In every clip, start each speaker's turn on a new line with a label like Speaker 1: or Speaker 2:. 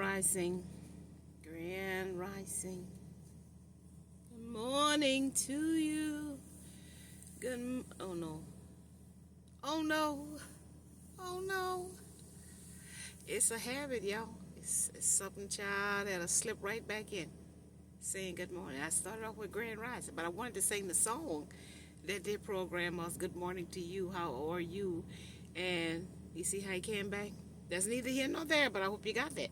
Speaker 1: Rising. Grand Rising. Good morning to you. Oh no. Oh no. Oh no. It's a habit, y'all. It's something, child, that'll slip right back in. Saying good morning. I started off with Grand Rising, but I wanted to sing the song that did program us. Good morning to you. How are you? And you see how he came back? That's neither here nor there, but I hope you got that.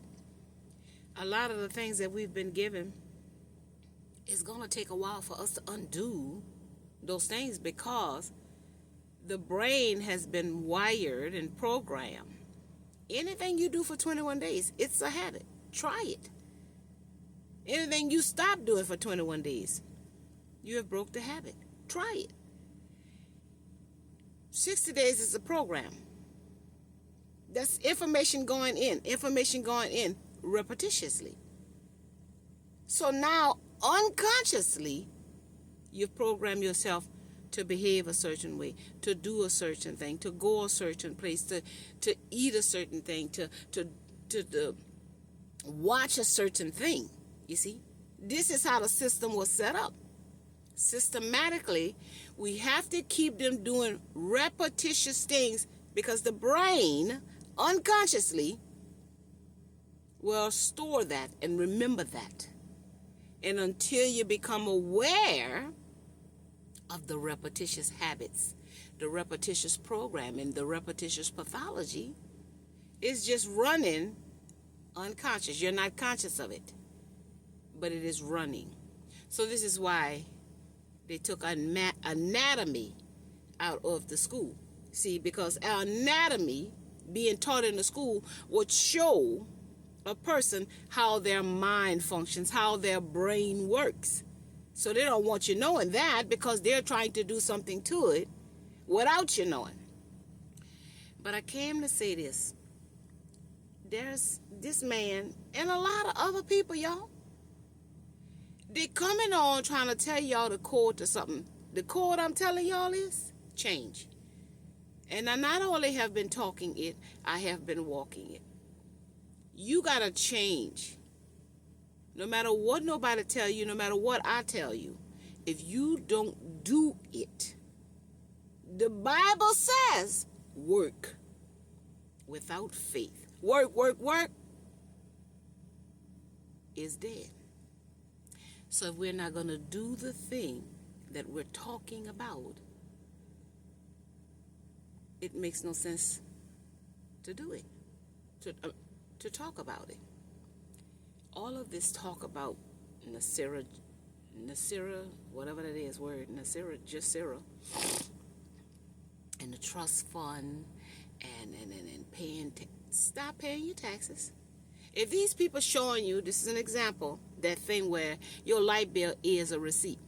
Speaker 1: A lot of the things that we've been given, it's going to take a while for us to undo those things because the brain has been wired and programmed. Anything you do for 21 days, it's a habit. Try it. Anything you stop doing for 21 days, you have broke the habit. Try it. 60 days is a program. That's information going in repetitiously. So now, unconsciously, you've programmed yourself to behave a certain way, to do a certain thing, to go a certain place, to eat a certain thing, to watch a certain thing. You see? This is how the system was set up. Systematically, we have to keep them doing repetitious things because the brain, unconsciously, will store that and remember that. And until you become aware of the repetitious habits, the repetitious programming, the repetitious pathology, it's just running unconscious. You're not conscious of it, but it is running. So this is why they took anatomy out of the school. See, because our anatomy being taught in the school would show a person how their mind functions, how their brain works. So they don't want you knowing that because they're trying to do something to it without you knowing. But I came to say this. There's this man and a lot of other people, y'all. They coming on trying to tell y'all the code to something. The code I'm telling y'all is change. And I not only have been talking it, I have been walking it. You got to change. No matter what nobody tell you, no matter what I tell you, if you don't do it, the Bible says work without faith. Work is dead. So if we're not going to do the thing that we're talking about, it makes no sense to do it, to talk about it. All of this talk about Nasira, whatever that is, Jasira, and the trust fund, and paying, stop paying your taxes. If these people showing you, this is an example, that thing where your light bill is a receipt,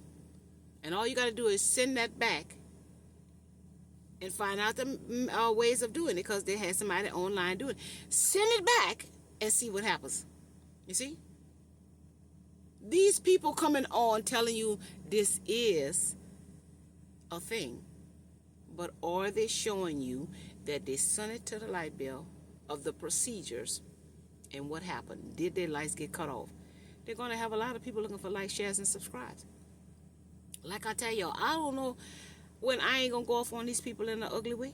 Speaker 1: and all you got to do is send that back and find out the ways of doing it because they had somebody online doing it. Send it back and see what happens. You see? These people coming on telling you this is a thing. But are they showing you that they sent it to the light bill of the procedures and what happened? Did their lights get cut off? They're going to have a lot of people looking for likes, shares, and subscribes. Like I tell y'all, I don't know when I ain't going to go off on these people in an ugly way.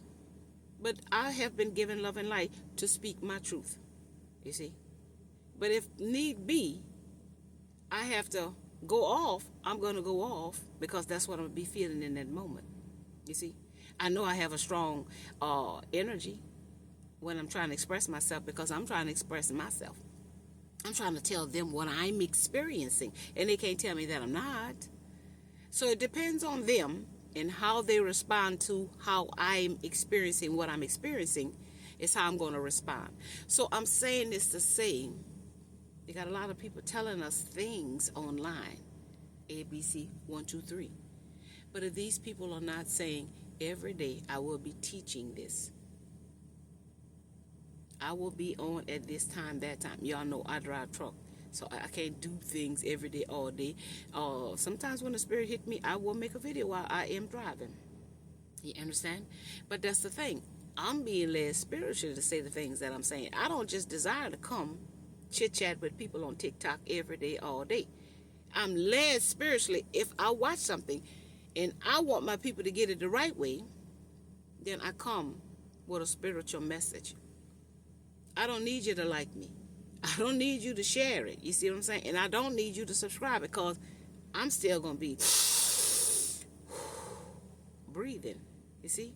Speaker 1: But I have been given love and light to speak my truth. You see? But if need be, I have to go off, I'm going to go off because that's what I'm going to be feeling in that moment. You see? I know I have a strong energy when I'm trying to express myself because I'm trying to express myself. I'm trying to tell them what I'm experiencing, and they can't tell me that I'm not. So it depends on them and how they respond to how I'm experiencing what I'm experiencing is how I'm going to respond. So I'm saying this to say, you got a lot of people telling us things online, ABC 1, 2, 3. But if these people are not saying every day I will be teaching this, I will be on at this time, that time. Y'all know I drive truck, so I can't do things every day, all day. Sometimes when the spirit hit me, I will make a video while I am driving. You understand? But that's the thing. I'm being led spiritually to say the things that I'm saying. I don't just desire to come chit chat with people on TikTok every day, all day. I'm led spiritually. If I watch something and I want my people to get it the right way, then I come with a spiritual message. I don't need you to like me. I don't need you to share it. You see what I'm saying? And I don't need you to subscribe, because I'm still going to be breathing. You see?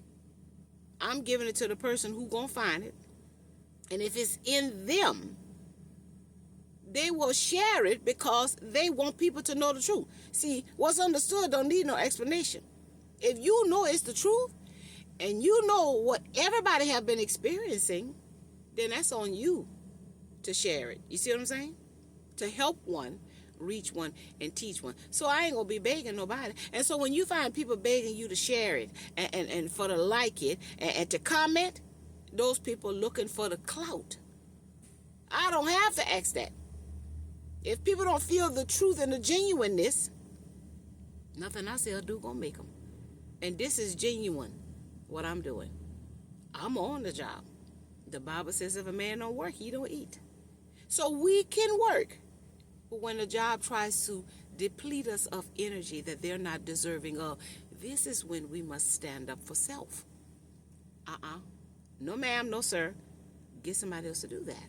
Speaker 1: I'm giving it to the person who going to find it. And if it's in them, they will share it because they want people to know the truth. See, what's understood don't need no explanation. If you know it's the truth and you know what everybody have been experiencing, then that's on you to share it. You see what I'm saying? To help one, reach one, and teach one. So I ain't going to be begging nobody. And so when you find people begging you to share it and for to like it and to comment, those people looking for the clout. I don't have to ask that. If people don't feel the truth and the genuineness, nothing I say or do gonna make them. And this is genuine, what I'm doing. I'm on the job. The Bible says if a man don't work, he don't eat. So we can work. But when the job tries to deplete us of energy that they're not deserving of, this is when we must stand up for self. No ma'am, no sir. Get somebody else to do that.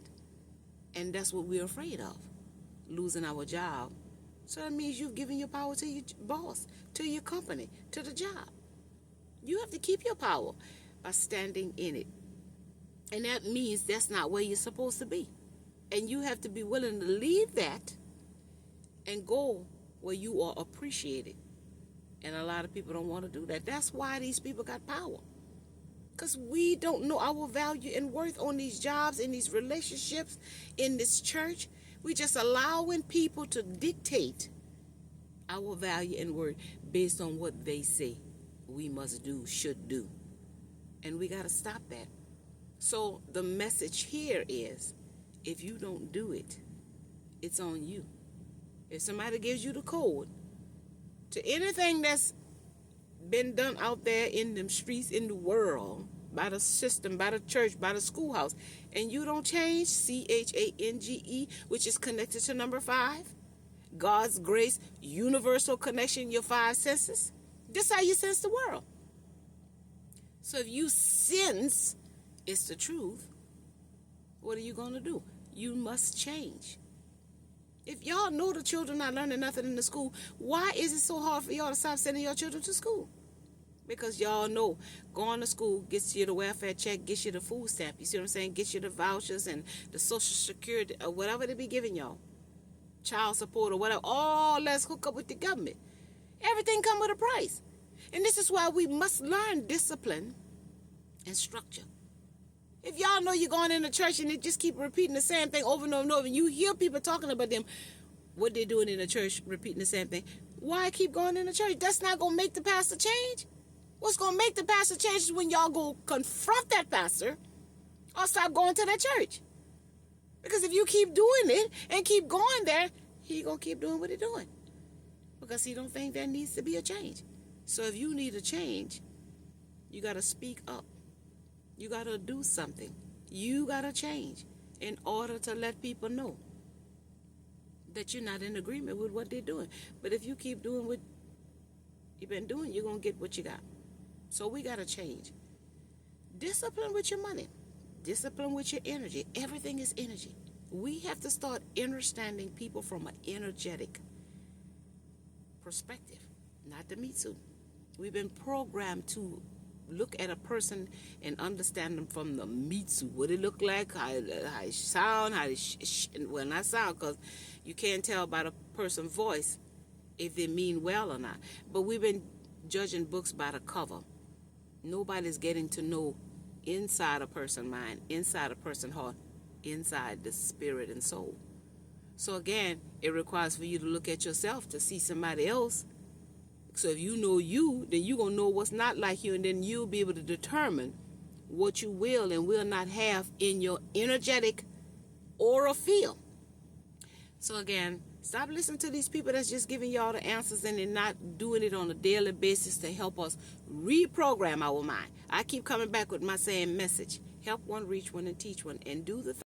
Speaker 1: And that's what we're afraid of. Losing our job. So that means you've given your power to your boss, to your company, to the job. You have to keep your power by standing in it. And that means that's not where you're supposed to be. And you have to be willing to leave that and go where you are appreciated. And a lot of people don't want to do that. That's why these people got power. Because we don't know our value and worth on these jobs, in these relationships, in this church. We just allowing people to dictate our value and worth based on what they say we must do, should do. And we got to stop that. So the message here is, if you don't do it, it's on you. If somebody gives you the code to anything that's been done out there in them streets, in the world, by the system, by the church, by the schoolhouse, and you don't change, CHANGE, which is connected to number 5, God's grace, universal connection, your 5 senses. This is how you sense the world. So if you sense it's the truth, what are you going to do? You must change. If y'all know the children not learning nothing in the school, why is it so hard for y'all to stop sending your children to school? Because y'all know going to school gets you the welfare check, gets you the food stamp. You see what I'm saying? Gets you the vouchers and the social security or whatever they be giving y'all. Child support or whatever. All let's hook up with the government. Everything come with a price. And this is why we must learn discipline and structure. If y'all know you're going into church and they just keep repeating the same thing over and over and over, and you hear people talking about them, what they're doing in the church, repeating the same thing, why keep going in the church? That's not going to make the pastor change. What's going to make the pastor change is when y'all go confront that pastor or stop going to that church. Because if you keep doing it and keep going there, he going to keep doing what he's doing. Because he don't think there needs to be a change. So if you need a change, you got to speak up. You got to do something. You got to change in order to let people know that you're not in agreement with what they're doing. But if you keep doing what you've been doing, you're going to get what you got. So we got to change. Discipline with your money. Discipline with your energy. Everything is energy. We have to start understanding people from an energetic perspective, not the meat suit. We've been programmed to look at a person and understand them from the meat suit. What it look like, how it sound, how it well, not sound, because you can't tell by the person's voice if they mean well or not. But we've been judging books by the cover. Nobody's getting to know inside a person's mind, inside a person's heart, inside the spirit and soul. So again, it requires for you to look at yourself to see somebody else. So if you know you, then you're going to know what's not like you, and then you'll be able to determine what you will and will not have in your energetic aura field. So again, stop listening to these people that's just giving y'all the answers and they're not doing it on a daily basis to help us reprogram our mind. I keep coming back with my same message. Help one, reach one, and teach one, and do the